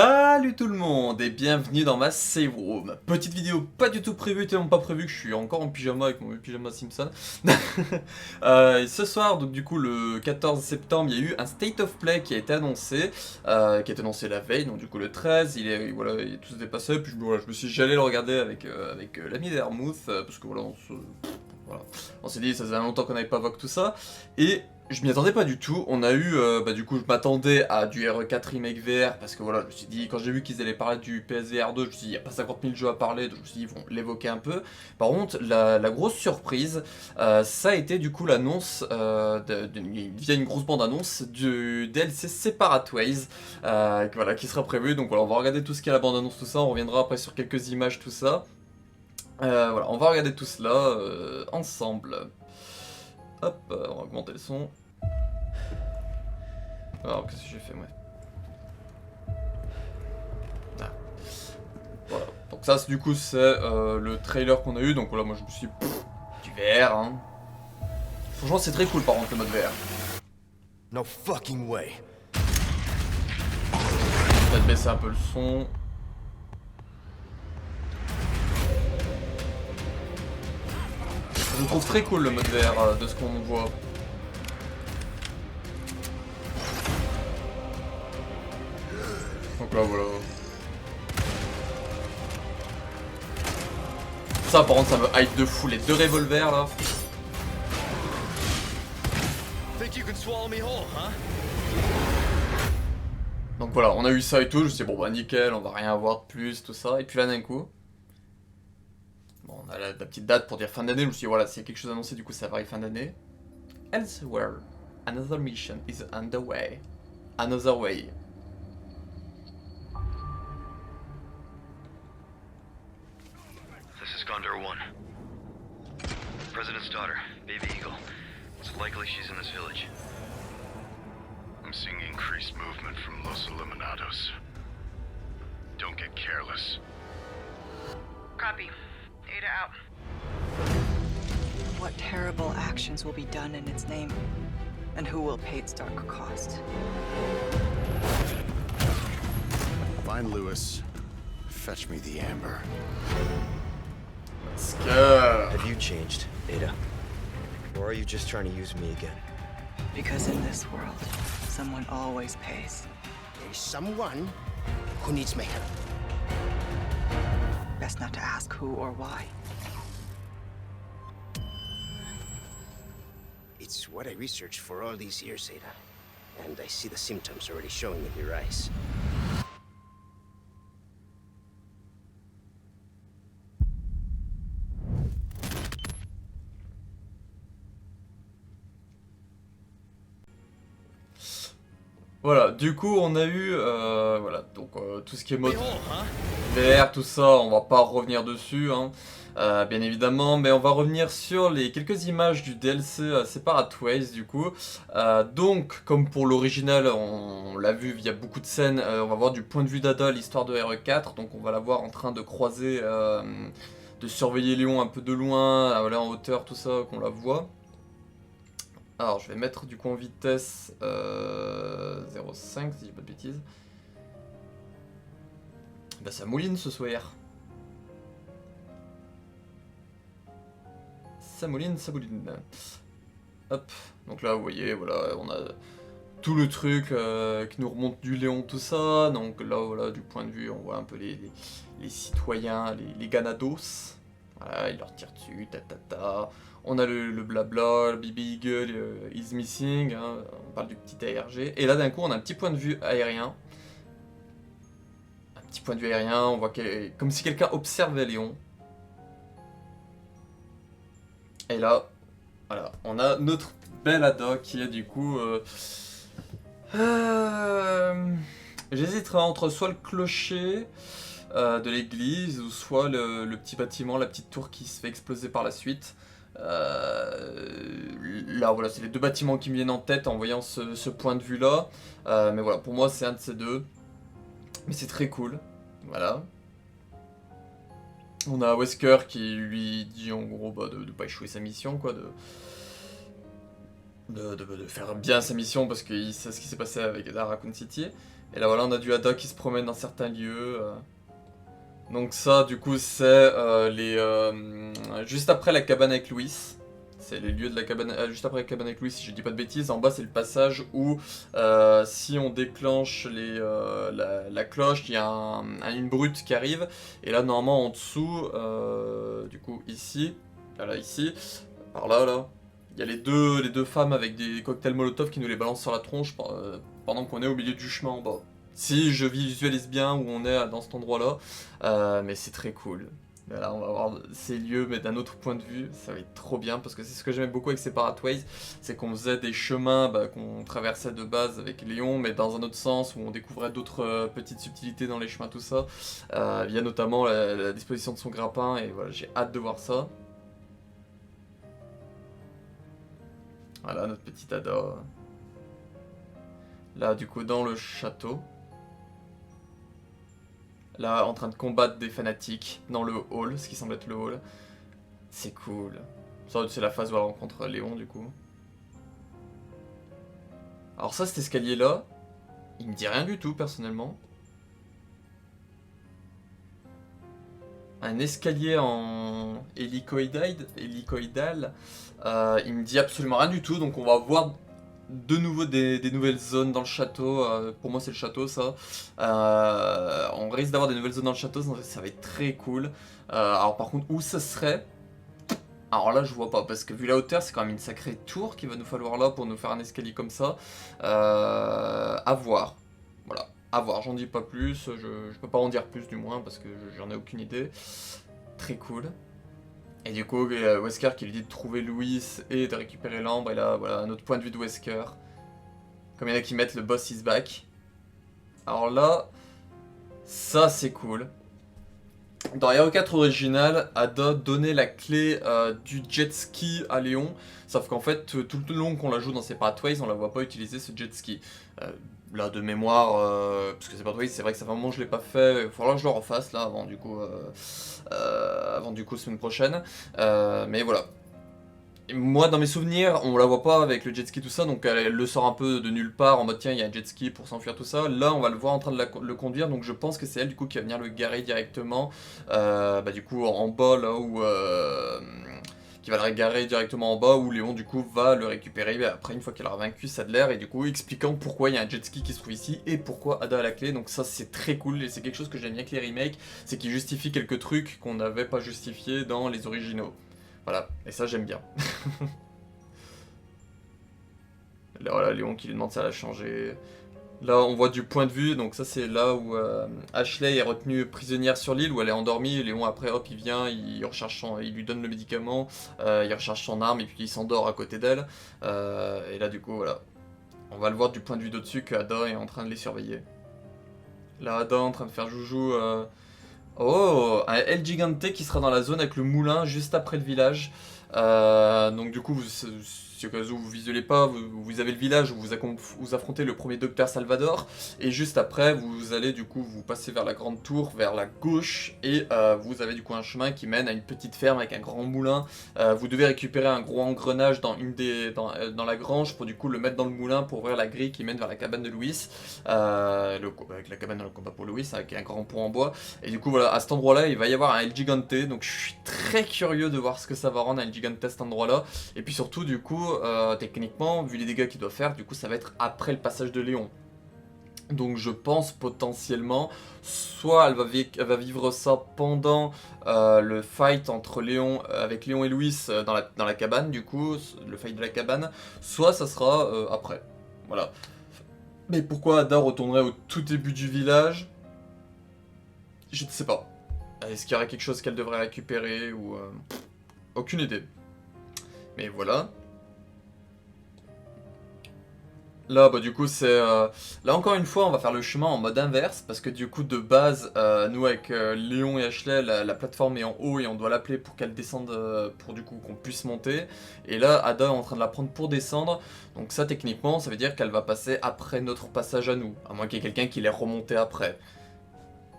Salut tout le monde et bienvenue dans ma save room. Petite vidéo pas du tout prévue, tellement pas prévue que je suis encore en pyjama avec mon pyjama Simpson. Ce soir, donc du coup le 14 septembre, il y a eu un State of Play qui a été annoncé, la veille, donc du coup le 13, voilà, il est tous dépassé, puis voilà, je me suis dit j'allais le regarder avec l'ami d'Hermouth, parce que voilà, on s'est dit ça faisait longtemps qu'on n'avait pas Vogue tout ça, et je m'y attendais pas du tout. On a eu, du coup, je m'attendais à du RE4 Remake VR parce que voilà, je me suis dit, quand j'ai vu qu'ils allaient parler du PSVR 2, je me suis dit, il n'y a pas 50 000 jeux à parler, donc je me suis dit, ils vont l'évoquer un peu. Par contre, la grosse surprise, ça a été du coup l'annonce, via une grosse bande-annonce, du DLC Separate Ways, voilà, qui sera prévu. Donc voilà, on va regarder tout ce qu'il y a à la bande-annonce, tout ça, on reviendra après sur quelques images, tout ça. Voilà, on va regarder tout cela ensemble. Hop, on va augmenter le son. Alors, qu'est-ce que j'ai fait, moi? Ah. Voilà. Donc ça, du coup, c'est le trailer qu'on a eu. Donc voilà, moi, je me suis dit, du VR, hein. Franchement, c'est très cool, par contre, le mode VR. No fucking way. Je vais baisser un peu le son. Je le trouve très cool, le mode VR, de ce qu'on voit. Donc là, voilà. Ça, par contre, ça me hype de fou, les deux revolvers, là. Donc voilà, on a eu ça et tout, je me suis dit, bon bah nickel, on va rien avoir de plus, tout ça. Et puis là, d'un coup... Bon, on a la petite date pour dire fin d'année, je me suis dit, voilà, s'il y a quelque chose annoncé, du coup, ça va arriver fin d'année. Elsewhere, another mission is underway. Another way. This is Gondor 1. President's daughter, Baby Eagle. It's likely she's in this village. I'm seeing increased movement from Los Eliminados. Don't get careless. Copy. Ada out. What terrible actions will be done in its name? And who will pay its dark cost? Find Lewis. Fetch me the amber. Let's go. Have you changed, Ada? Or are you just trying to use me again? Because in this world, someone always pays. There's someone who needs my help. Best not to ask who or why. It's what I researched for all these years, Ada. And I see the symptoms already showing in your eyes. Voilà, du coup on a eu voilà, donc tout ce qui est mode VR, tout ça, on va pas revenir dessus, hein, bien évidemment, mais on va revenir sur les quelques images du DLC Separate Ways du coup. Donc, comme pour l'original, on l'a vu via beaucoup de scènes, on va voir du point de vue d'Ada l'histoire de RE4, donc on va la voir en train de croiser, de surveiller Léon un peu de loin, voilà, en hauteur, tout ça, qu'on la voit. Alors je vais mettre du coup en vitesse 0,5 si je dis pas de bêtises. Bah ça mouline ce soir. Ça mouline, ça mouline. Hop, donc là vous voyez, voilà, on a tout le truc qui nous remonte du Léon, tout ça. Donc là voilà, du point de vue, on voit un peu les citoyens, les Ganados. Voilà, il leur tire dessus, ta. On a le blabla, le BB Eagle is missing, hein, on parle du petit ARG. Et là d'un coup on a un petit point de vue aérien. Un petit point de vue aérien, on voit comme si quelqu'un observait Léon. Et là, voilà, on a notre belle Ada qui est du coup... J'hésiterai entre soit le clocher de l'église ou soit le petit bâtiment, la petite tour qui se fait exploser par la suite. Là voilà, c'est les deux bâtiments qui me viennent en tête en voyant ce point de vue là, mais voilà, pour moi c'est un de ces deux, mais c'est très cool, voilà. On a Wesker qui lui dit en gros bah, de pas échouer sa mission, quoi, de faire bien sa mission parce qu'il sait ce qui s'est passé avec Raccoon City. Et là voilà, on a du Ada qui se promène dans certains lieux. Donc ça, du coup, c'est juste après la cabane avec Louis. C'est les lieux de la cabane, juste après la cabane avec Louis, si je dis pas de bêtises. En bas, c'est le passage où, si on déclenche la cloche, il y a une brute qui arrive. Et là, normalement, en dessous, du coup, ici, là, ici, par là, là, il y a les deux femmes avec des cocktails Molotov qui nous les balancent sur la tronche pendant qu'on est au milieu du chemin en bas. Si je visualise bien où on est dans cet endroit-là, mais c'est très cool. Là, on va voir ces lieux, mais d'un autre point de vue, ça va être trop bien, parce que c'est ce que j'aimais beaucoup avec Separate Ways, c'est qu'on faisait des chemins qu'on traversait de base avec Léon, mais dans un autre sens, où on découvrait d'autres petites subtilités dans les chemins, tout ça. Il y a notamment la disposition de son grappin, et voilà, j'ai hâte de voir ça. Voilà, notre petit Ada. Là, du coup, dans le château. Là, en train de combattre des fanatiques dans le hall, ce qui semble être le hall. C'est cool. Ça, c'est la phase où elle rencontre Léon, du coup. Alors ça, cet escalier-là, il me dit rien du tout, personnellement. Un escalier en hélicoïdal, il me dit absolument rien du tout, donc on va voir de nouveau des nouvelles zones dans le château. Pour moi c'est le château ça. On risque d'avoir des nouvelles zones dans le château, ça va être très cool. Alors par contre où ça serait, alors là je vois pas, parce que vu la hauteur c'est quand même une sacrée tour qu'il va nous falloir là pour nous faire un escalier comme ça. À voir, voilà, à voir, j'en dis pas plus, je peux pas en dire plus du moins parce que j'en ai aucune idée. Très cool. Et du coup, Wesker qui lui dit de trouver Louis et de récupérer l'ambre. Et là, voilà, un autre point de vue de Wesker. Comme il y en a qui mettent le boss is back. Alors là, ça c'est cool. Dans Hero 4 original, Ada donnait la clé du jet ski à Léon. Sauf qu'en fait, tout le long qu'on la joue dans Separate Ways, on la voit pas utiliser ce jet ski. Là, de mémoire, parce que Separate Ways, c'est vrai que ça fait un moment que je l'ai pas fait. Il faudra que je le refasse là avant du coup semaine prochaine. Mais voilà. Et moi, dans mes souvenirs, on la voit pas avec le jet ski tout ça, donc elle le sort un peu de nulle part en mode tiens, il y a un jet ski pour s'enfuir tout ça. Là, on va le voir en train de le conduire, donc je pense que c'est elle du coup qui va venir le garer directement. Du coup, en bas là où. Qui va le garer directement en bas, où Léon du coup va le récupérer après une fois qu'elle aura vaincu Sadler, et du coup expliquant pourquoi il y a un jet ski qui se trouve ici et pourquoi Ada a la clé. Donc ça c'est très cool et c'est quelque chose que j'aime bien avec les remakes, c'est qu'ils justifient quelques trucs qu'on n'avait pas justifiés dans les originaux. Voilà, et ça j'aime bien. Là voilà, Léon qui lui demande si elle a changé. Là on voit du point de vue, donc ça c'est là où Ashley est retenue prisonnière sur l'île, où elle est endormie. Léon après hop il vient, il lui donne le médicament, il recharge son arme et puis il s'endort à côté d'elle. Et là du coup voilà, on va le voir du point de vue d'au-dessus que Ada est en train de les surveiller. Là Ada est en train de faire joujou. Oh, un El Gigante qui sera dans la zone avec le moulin juste après le village. Donc du coup, si au cas où vous visualisez pas, vous avez le village où vous affrontez le premier docteur Salvador, et juste après, vous allez du coup vous passer vers la grande tour, vers la gauche, et vous avez du coup un chemin qui mène à une petite ferme avec un grand moulin. Vous devez récupérer un gros engrenage dans la grange pour du coup le mettre dans le moulin pour ouvrir la grille qui mène vers la cabane de Louis, avec la cabane dans le combat pour Louis, avec un grand pont en bois. Et du coup voilà, à cet endroit là il va y avoir un El Gigante, donc je suis très curieux de voir ce que ça va rendre un El Gigante à cet endroit là. Et puis surtout du coup techniquement, vu les dégâts qu'il doit faire, du coup ça va être après le passage de Léon. Donc je pense potentiellement, soit elle va vivre ça pendant le fight entre avec Léon et Louis dans la cabane, du coup, le fight de la cabane, soit ça sera après. Voilà. Mais pourquoi Ada retournerait au tout début du village? Je ne sais pas. Est-ce qu'il y aurait quelque chose qu'elle devrait récupérer ou... Aucune idée. Mais voilà. Là, du coup, c'est... Là, encore une fois, on va faire le chemin en mode inverse, parce que du coup, de base, nous, avec Léon et Ashley, la plateforme est en haut et on doit l'appeler pour qu'elle descende, pour du coup qu'on puisse monter. Et là, Ada est en train de la prendre pour descendre, donc ça, techniquement, ça veut dire qu'elle va passer après notre passage à nous, à moins qu'il y ait quelqu'un qui l'ait remonté après.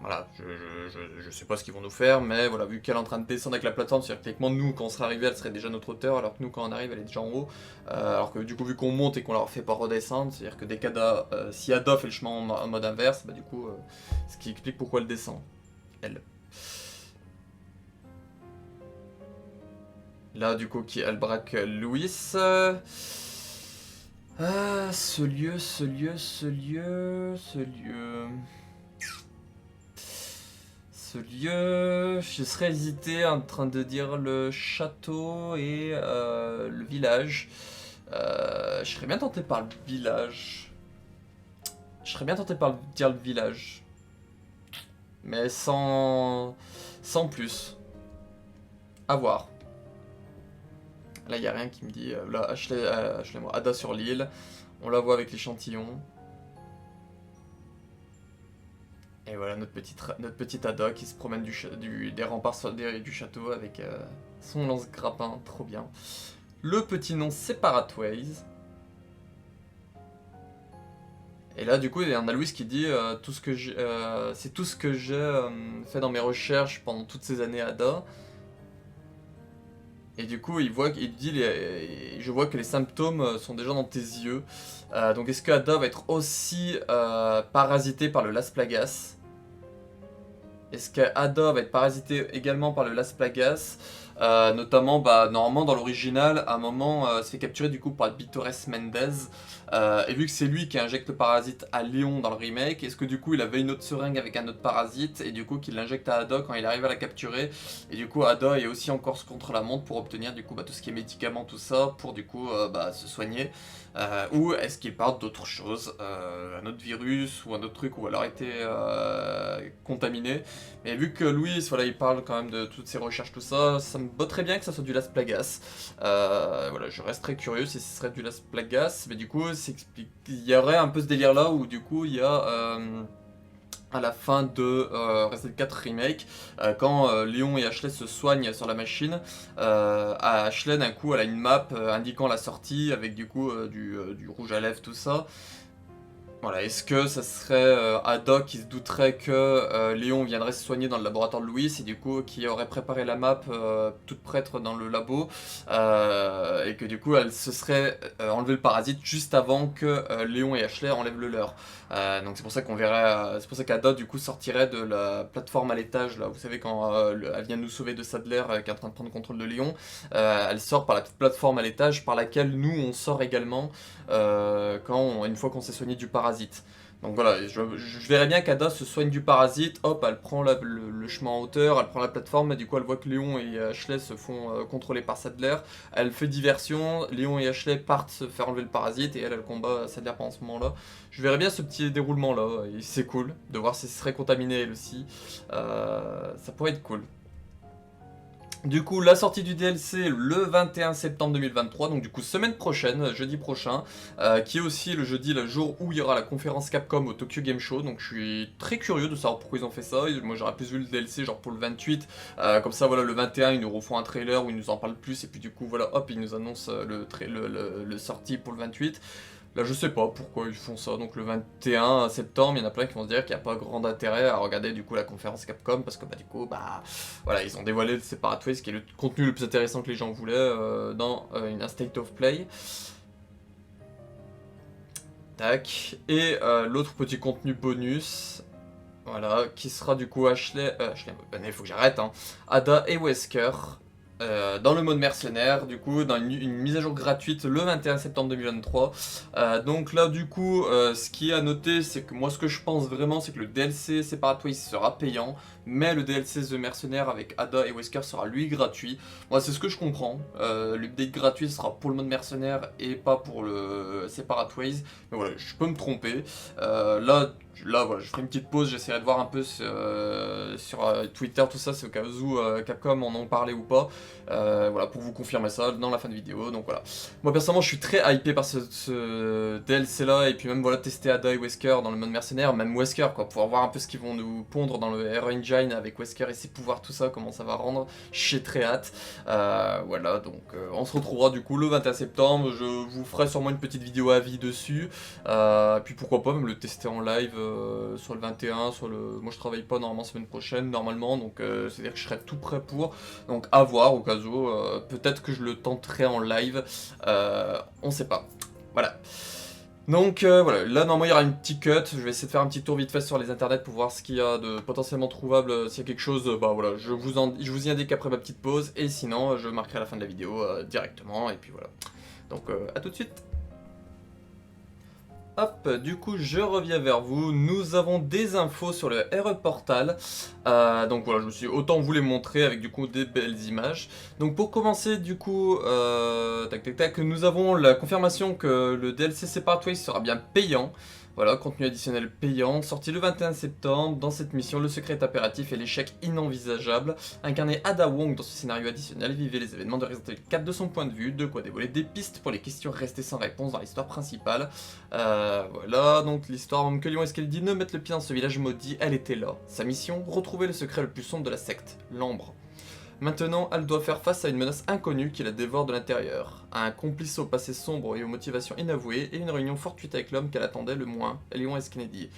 Voilà, je sais pas ce qu'ils vont nous faire, mais voilà, vu qu'elle est en train de descendre avec la plateforme, c'est-à-dire que techniquement, nous, quand on serait arrivé, elle serait déjà notre hauteur, alors que nous, quand on arrive, elle est déjà en haut. Alors que du coup, vu qu'on monte et qu'on leur fait pas redescendre, c'est-à-dire que dès qu'Ada, si Ada fait le chemin en mode inverse, bah du coup, ce qui explique pourquoi elle descend, elle. Là, du coup, elle braque Louis. Ce lieu. Ce lieu, je serais hésité en train de dire le château et le village. Je serais bien tenté par le village. Je serais bien tenté par dire le village. Mais sans plus. À voir. Là, il n'y a rien qui me dit. Là, Ashley, Ada sur l'île. On la voit avec l'échantillon. Et voilà notre petite Ada qui se promène des remparts du château avec son lance-grappin, trop bien. Le petit nom Separate Ways. Et là du coup il y a un Louis qui dit c'est tout ce que j'ai fait dans mes recherches pendant toutes ces années à Ada. Et du coup je vois que les symptômes sont déjà dans tes yeux. Donc est-ce que Ada va être aussi parasitée par le Las Plagas? Est-ce qu'Ada va être parasitée également par le Las Plagas? Notamment, normalement dans l'original, à un moment, se fait capturer du coup par Bitores Mendez. Et vu que c'est lui qui injecte le parasite à Léon dans le remake, est-ce que du coup il avait une autre seringue avec un autre parasite et du coup qu'il l'injecte à Ada quand il arrive à la capturer? Et du coup Ada est aussi encore contre la montre pour obtenir du coup tout ce qui est médicaments, tout ça, pour du coup se soigner. Ou est-ce qu'il parle d'autre chose, un autre virus ou un autre truc, ou alors été contaminé. Mais vu que Louis, voilà, il parle quand même de toutes ses recherches, tout ça, ça me botterait bien que ça soit du Las Plagas. Voilà, je reste très curieux si ce serait du Las Plagas, mais du coup, il y aurait un peu ce délire là où du coup il y a à la fin de Resident 4 Remake, quand Léon et Ashley se soignent sur la machine, Ashley d'un coup elle a une map indiquant la sortie avec du coup du rouge à lèvres, tout ça. Voilà, est-ce que ça serait Ada qui se douterait que Léon viendrait se soigner dans le laboratoire de Louis et du coup qui aurait préparé la map toute prête dans le labo et que du coup elle se serait enlevé le parasite juste avant que Léon et Ashley enlèvent le leur. Donc c'est pour ça qu'on verrait, c'est pour ça qu'Ada du coup sortirait de la plateforme à l'étage là, vous savez quand elle vient nous sauver de Sadler qui est en train de prendre contrôle de Léon, elle sort par la petite plateforme à l'étage par laquelle nous on sort également une fois qu'on s'est soigné du parasite. Donc voilà, je verrais bien qu'Ada se soigne du parasite, hop, elle prend le chemin en hauteur, elle prend la plateforme, et du coup elle voit que Léon et Ashley se font contrôler par Sadler, elle fait diversion, Léon et Ashley partent se faire enlever le parasite, et elle combat Sadler pendant ce moment-là. Je verrais bien ce petit déroulement-là, et c'est cool de voir si ce serait contaminé elle aussi, ça pourrait être cool. Du coup, la sortie du DLC le 21 septembre 2023, donc du coup semaine prochaine, jeudi prochain, qui est aussi le jeudi, le jour où il y aura la conférence Capcom au Tokyo Game Show, donc je suis très curieux de savoir pourquoi ils ont fait ça. Moi j'aurais plus vu le DLC genre pour le 28, comme ça voilà, le 21 ils nous refont un trailer où ils nous en parlent plus, et puis du coup voilà, hop, ils nous annoncent le sortie pour le 28. Là, je sais pas pourquoi ils font ça. Donc le 21 septembre, il y en a plein qui vont se dire qu'il n'y a pas grand intérêt à regarder du coup la conférence Capcom parce que du coup, voilà, ils ont dévoilé le Separate Ways, qui est le contenu le plus intéressant que les gens voulaient dans un State of Play. Tac. Et l'autre petit contenu bonus, voilà, qui sera du coup Ashley, il faut que j'arrête, hein, Ada et Wesker. Dans le mode mercenaire, du coup, dans une mise à jour gratuite le 21 septembre 2023. Donc là, du coup, ce qui est à noter, c'est que moi, ce que je pense vraiment, c'est que le DLC Separate Ways sera payant, mais le DLC The Mercenaire avec Ada et Wesker sera lui gratuit. Moi, c'est ce que je comprends. L'update gratuit sera pour le mode mercenaire et pas pour le Separate Ways. Mais voilà, je peux me tromper. Là, voilà, je ferai une petite pause, j'essaierai de voir un peu sur Twitter, tout ça, c'est au cas où Capcom en parlait ou pas. Voilà, pour vous confirmer ça dans la fin de vidéo, donc voilà. Moi personnellement je suis très hypé par ce DLC là, et puis même voilà, tester Ada et Wesker dans le mode mercenaire, même Wesker quoi, pour voir un peu ce qu'ils vont nous pondre dans le Hero Engine Engine avec Wesker et ses pouvoirs, tout ça, comment ça va rendre. J'ai très hâte. Voilà, donc on se retrouvera du coup le 21 septembre. Je vous ferai sûrement une petite vidéo avis dessus. Puis pourquoi pas même le tester en live sur le 21, moi je travaille pas normalement semaine prochaine, normalement, donc c'est-à-dire que je serai tout prêt pour. Donc à voir au cas où, peut-être que je le tenterai en live, on sait pas. Voilà. Donc voilà, là normalement il y aura une petite cut, je vais essayer de faire un petit tour vite fait sur les internets pour voir ce qu'il y a de potentiellement trouvable, s'il y a quelque chose, bah voilà, je vous y indique après ma petite pause, et sinon je marquerai à la fin de la vidéo directement, et puis voilà. Donc à tout de suite. Hop, du coup je reviens vers vous, nous avons des infos sur le RE Portal, donc voilà, je me suis autant vous les montrer avec du coup des belles images. Donc pour commencer du coup, nous avons la confirmation que le DLC Separate Ways sera bien payant. Voilà, contenu additionnel payant, sorti le 21 septembre. Dans cette mission, le secret est impératif et l'échec inenvisageable. Incarnez Ada Wong dans ce scénario additionnel, vivez les événements de Resident Evil 4 de son point de vue, de quoi dévoiler des pistes pour les questions restées sans réponse dans l'histoire principale. Voilà, donc l'histoire, même que Leon et Skelly ne mettent le pied dans ce village maudit, elle était là. Sa mission, retrouver le secret le plus sombre de la secte, l'Ambre. Maintenant, elle doit faire face à une menace inconnue qui la dévore de l'intérieur, à un complice au passé sombre et aux motivations inavouées, et une réunion fortuite avec l'homme qu'elle attendait le moins, Leon S. Kennedy.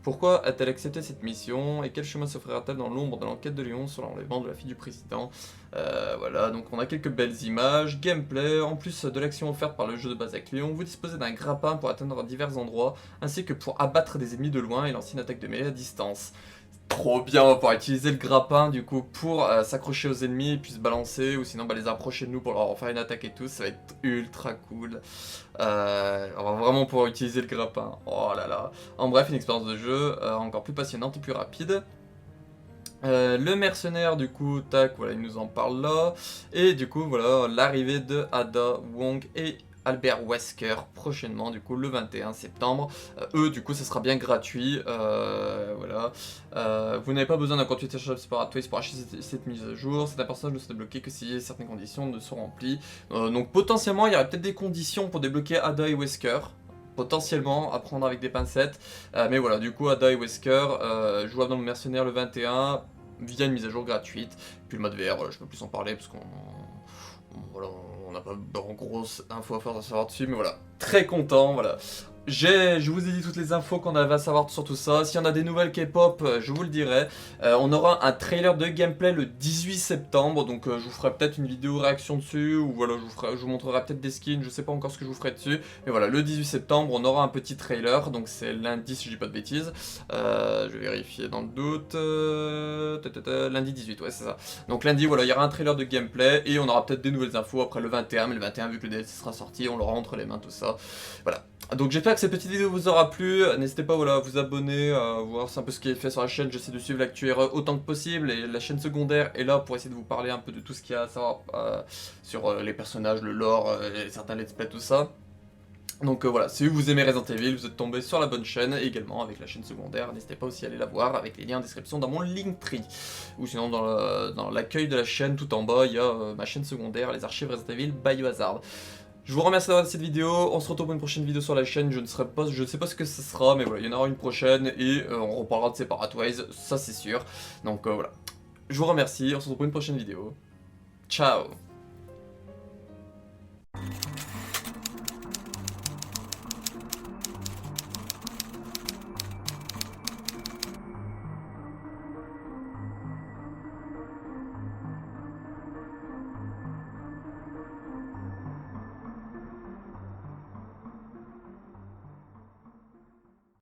Pourquoi a-t-elle accepté cette mission, et quel chemin s'offrira-t-elle dans l'ombre de l'enquête de Leon sur l'enlèvement de la fille du président? Voilà, donc on a quelques belles images, gameplay, en plus de l'action offerte par le jeu de base avec Leon, vous disposez d'un grappin pour atteindre divers endroits, ainsi que pour abattre des ennemis de loin et lancer une attaque de mêlée à distance. Trop bien, on va pouvoir utiliser le grappin du coup pour s'accrocher aux ennemis et puis se balancer, ou sinon les approcher de nous pour leur faire une attaque et tout, ça va être ultra cool. On va vraiment pouvoir utiliser le grappin, oh là là. En bref, une expérience de jeu encore plus passionnante et plus rapide. Le mercenaire du coup, tac, voilà, il nous en parle là. Et du coup, voilà, l'arrivée de Ada Wong et Albert Wesker prochainement, du coup le 21 septembre. Eux, du coup, ça sera bien gratuit. Voilà. Vous n'avez pas besoin d'un compte Shop Separate Ways pour acheter cette mise à jour. C'est un personnage ne se débloquer que si certaines conditions ne sont remplies. Donc potentiellement, il y aurait peut-être des conditions pour débloquer Ada et Wesker. Potentiellement, à prendre avec des pincettes. Mais voilà, du coup, Ada et Wesker, jouable dans le mercenaire le 21, via une mise à jour gratuite. Puis le mode VR, voilà, je peux plus en parler parce qu'on... Voilà, on n'a pas de grosses infos à faire à savoir dessus, mais voilà, très content, voilà. Je vous ai dit toutes les infos qu'on avait à savoir sur tout ça. S'il y en a des nouvelles K-pop, je vous le dirai. On aura un trailer de gameplay le 18 septembre, donc je vous ferai peut-être une vidéo réaction dessus, ou voilà, je vous montrerai peut-être des skins, je sais pas encore ce que je vous ferai dessus. Mais voilà, le 18 septembre, on aura un petit trailer, donc c'est lundi si je dis pas de bêtises. Je vais vérifier dans le doute. Lundi 18, ouais c'est ça. Donc lundi, voilà, il y aura un trailer de gameplay, et on aura peut-être des nouvelles infos après le 21, mais le 21, vu que le DLC sera sorti, on l'aura entre les mains, tout ça. Voilà. Donc j'espère que cette petite vidéo vous aura plu, n'hésitez pas voilà, à vous abonner, à voir un peu ce qui est fait sur la chaîne, j'essaie de suivre l'actu RE autant que possible, et la chaîne secondaire est là pour essayer de vous parler un peu de tout ce qu'il y a à savoir sur les personnages, le lore, certains let's play, tout ça. Donc voilà, si vous aimez Resident Evil, vous êtes tombé sur la bonne chaîne, et également avec la chaîne secondaire, n'hésitez pas aussi à aller la voir avec les liens en description dans mon Linktree. Ou sinon dans l'accueil de la chaîne, tout en bas, il y a ma chaîne secondaire, les archives Resident Evil Biohazard. Je vous remercie d'avoir regardé cette vidéo, on se retrouve pour une prochaine vidéo sur la chaîne, je ne sais pas ce que ce sera, mais voilà, il y en aura une prochaine, et on reparlera de Separate Ways, ça c'est sûr. Donc voilà, je vous remercie, on se retrouve pour une prochaine vidéo. Ciao.